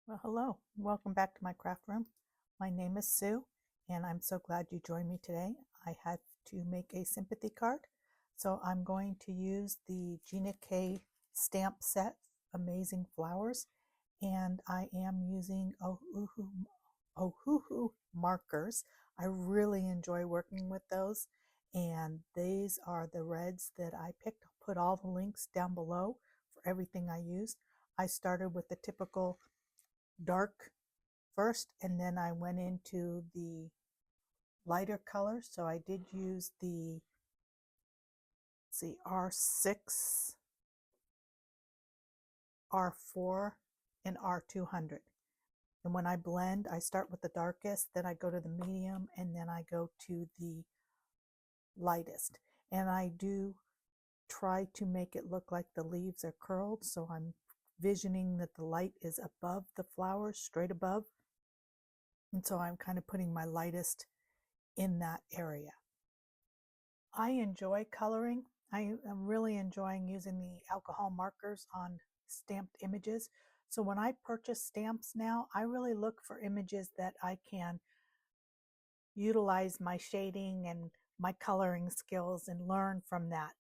Well, hello, welcome back to my craft room. My name is Sue, and I'm so glad you joined me today. I had to make a sympathy card, so I'm going to use the GinaK stamp set, Amazing Flowers, and I am using Ohuhu markers. I really enjoy working with those, and these are the reds that I picked. I'll put all the links down below for everything I used. I started with the typical dark first, and then I went into the lighter colors. So I did use the R6, R4, and R200. And when I blend, I start with the darkest, then I go to the medium, and then I go to the lightest. And I do try to make it look like the leaves are curled, so I'm visioning that the light is above the flowers, straight above. And so I'm kind of putting my lightest in that area. I enjoy coloring. I am really enjoying using the alcohol markers on stamped images. So when I purchase stamps now, I really look for images that I can utilize my shading and my coloring skills and learn from that.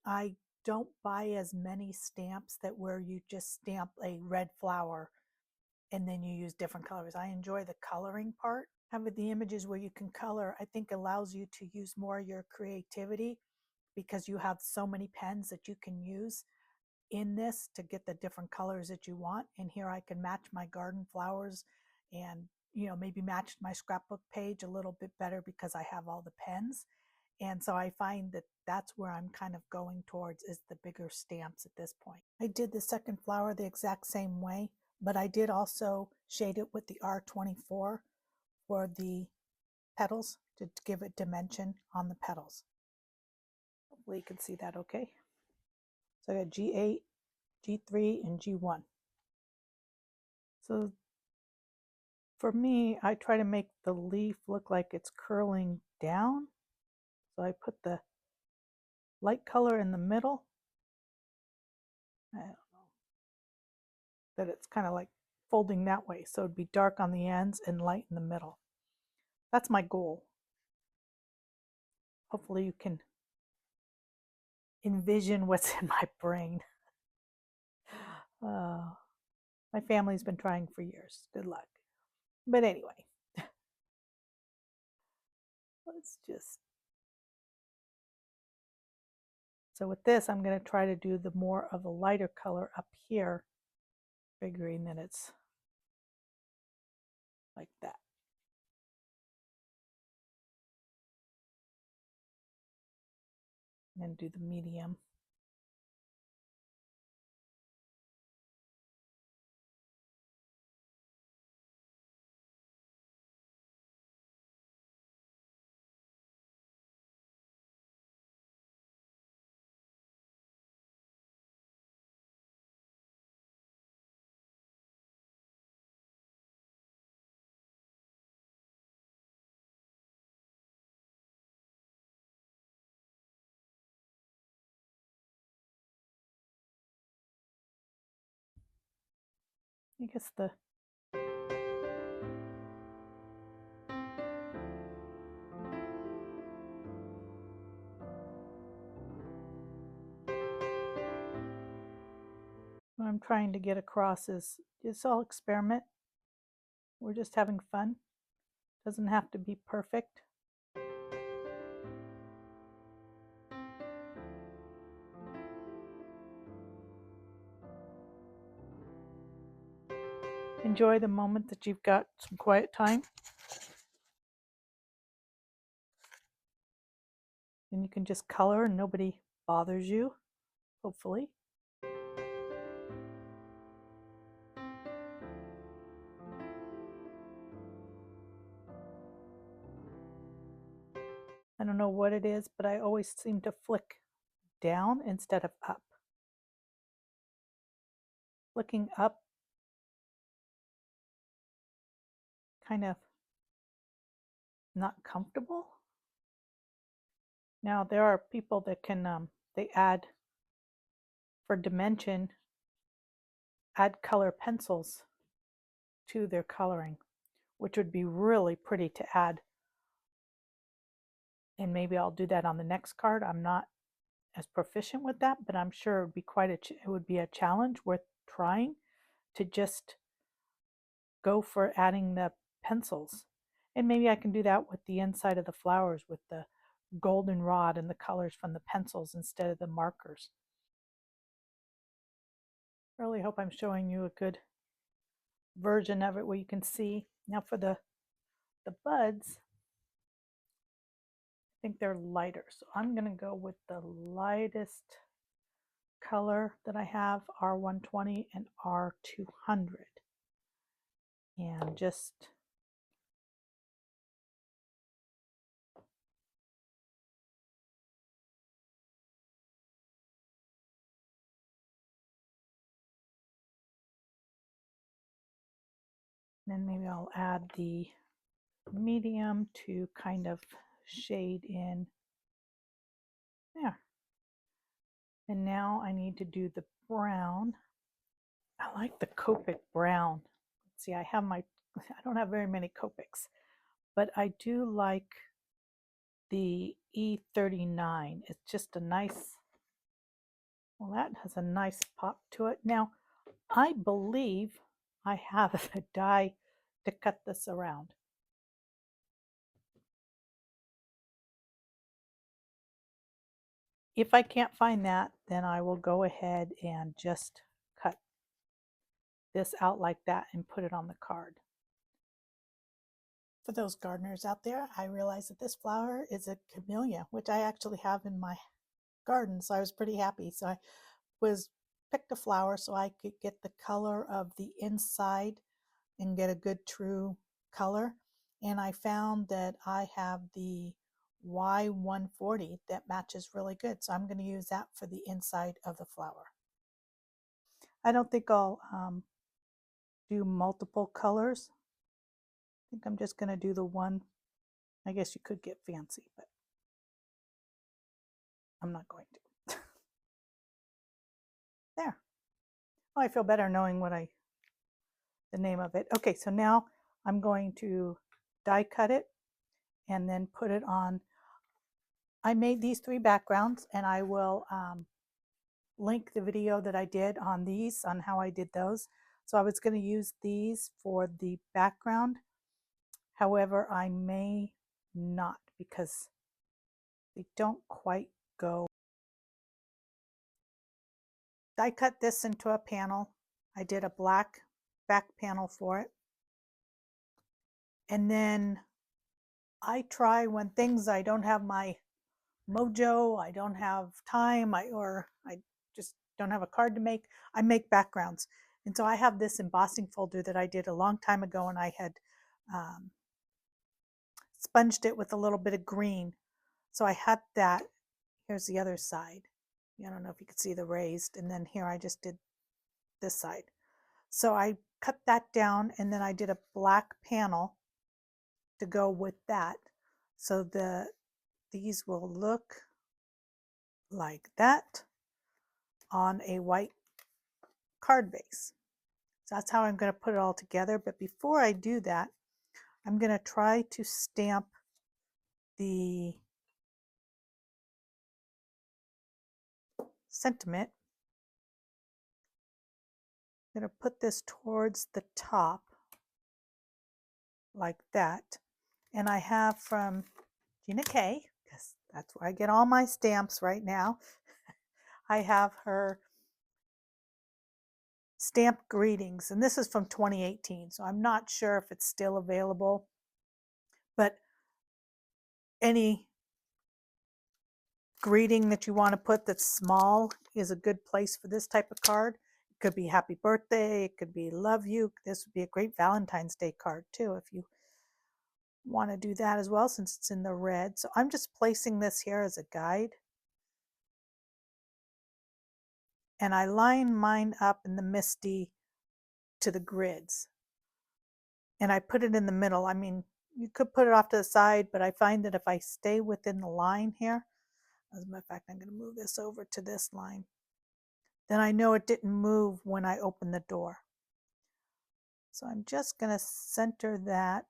I don't buy as many stamps that where you just stamp a red flower and then you use different colors. I enjoy the coloring part. Having the images where you can color, I think allows you to use more of your creativity because you have so many pens that you can use in this to get the different colors that you want. And here I can match my garden flowers and, maybe match my scrapbook page a little bit better because I have all the pens. And so I find that that's where I'm kind of going towards, is the bigger stamps at this point. I did the second flower the exact same way, but I did also shade it with the R24 for the petals to give it dimension on the petals. Hopefully you can see that okay. So I got G8, G3, and G1. So for me, I try to make the leaf look like it's curling down. So I put the light color in the middle. I don't know, that it's kind of like folding that way. So it'd be dark on the ends and light in the middle. That's my goal. Hopefully you can envision what's in my brain. My family's been trying for years. Good luck. But anyway, let's just. So with this, I'm going to try to do the more of a lighter color up here, figuring that it's like that. And then do the medium. I guess the what I'm trying to get across is it's all experiment. We're just having fun. Doesn't have to be perfect. Enjoy the moment that you've got some quiet time. And you can just color and nobody bothers you, hopefully. I don't know what it is, but I always seem to flick down instead of up. Flicking up kind of not comfortable. Now there are people that can they add for dimension, add color pencils to their coloring, which would be really pretty to add. And maybe I'll do that on the next card. I'm not as proficient with that, but I'm sure it would be it would be a challenge worth trying to just go for adding the pencils. And maybe I can do that with the inside of the flowers with the goldenrod and the colors from the pencils instead of the markers. I really hope I'm showing you a good version of it where you can see. Now for the buds, I think they're lighter. So I'm going to go with the lightest color that I have, R120 and R200. And just then maybe I'll add the medium to kind of shade in there. And now I need to do the brown. I like the Copic brown. Let's see, I don't have very many Copics, but I do like the E39. It's just a nice, well, that has a nice pop to it. Now, I believe I have a die to cut this around. If I can't find that, then I will go ahead and just cut this out like that and put it on the card. For those gardeners out there, I realized that this flower is a Camilia, which I actually have in my garden, so I was pretty happy. So I picked a flower so I could get the color of the inside and get a good true color. And I found that I have the Y140 that matches really good. So I'm going to use that for the inside of the flower. I don't think I'll do multiple colors. I think I'm just going to do the one. I guess you could get fancy, but I'm not going to. There. Oh, I feel better knowing the name of it. Okay, so now I'm going to die cut it and then put it on. I made these 3 backgrounds, and I will link the video that I did on these, on how I did those. So I was going to use these for the background. However, I may not because they don't quite go. I cut this into a panel. I did a black back panel for it. And then I try when I don't have my mojo, I don't have time, or I just don't have a card to make, I make backgrounds. And so I have this embossing folder that I did a long time ago, and I had sponged it with a little bit of green. So I had that. Here's the other side. I don't know if you can see the raised, and then here I just did this side. So I cut that down, and then I did a black panel to go with that. So these will look like that on a white card base. So that's how I'm going to put it all together. But before I do that, I'm going to try to stamp the sentiment. I'm going to put this towards the top like that. And I have from Gina K, because that's where I get all my stamps right now. I have her stamp greetings, and this is from 2018, so I'm not sure if it's still available, but any greeting that you want to put that's small is a good place for this type of card. It could be happy birthday, it could be love you. This would be a great Valentine's Day card too if you want to do that as well, since it's in the red. So I'm just placing this here as a guide, and I line mine up in the MISTI to the grids, and I put it in the middle. I mean, you could put it off to the side, but I find that if I stay within the line here, as a matter of fact, I'm going to move this over to this line, then I know it didn't move when I open the door. So I'm just going to center that.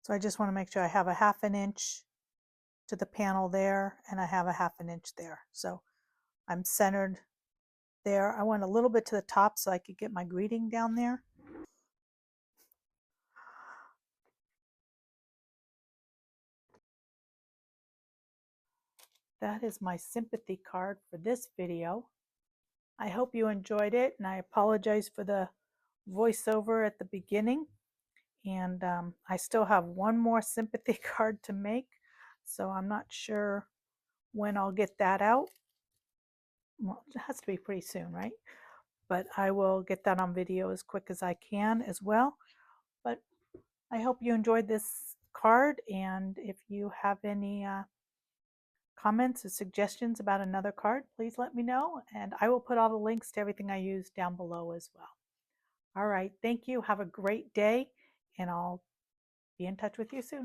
So I just want to make sure I have a 1/2 inch to the panel there, and I have a 1/2 inch there. So I'm centered there. I went a little bit to the top so I could get my greeting down there. That is my sympathy card for this video. I hope you enjoyed it, and I apologize for the voiceover at the beginning. And I still have one more sympathy card to make, so I'm not sure when I'll get that out. Well, it has to be pretty soon, right? But I will get that on video as quick as I can as well. But I hope you enjoyed this card, and if you have any comments or suggestions about another card, please let me know, and I will put all the links to everything I use down below as well. All right, thank you. Have a great day, and I'll be in touch with you soon.